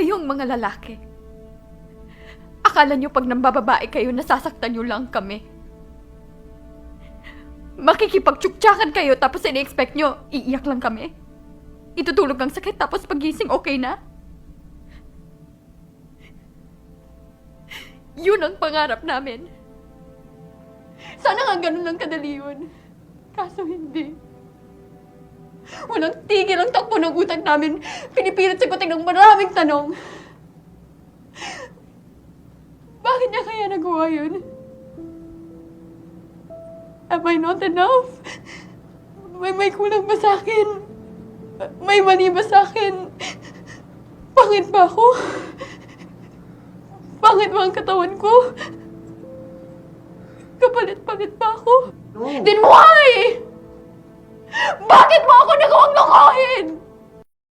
Kayong mga lalaki. Akala nyo pag nambababae kayo, nasasaktan nyo lang kami. Makikipagtsuktsakan kayo tapos ini-expect nyo, iiyak lang kami? Itutulog ang sakit tapos pagising okay na? Yun ang pangarap namin. Sana nga ganun lang kadali yun. Kaso hindi. Walang tigil ang takbo ng utak namin. Pinipilit sagutin ng maraming tanong. Bakit niya kaya nagawa yun? Am I not enough? May kulang ba sa akin? May mali ba sa akin? Pangit ba ako? Pangit ba ang katawan ko? Kapalit-palit ba ako? No. Then why? Bakit mo ako nagawang lokohin?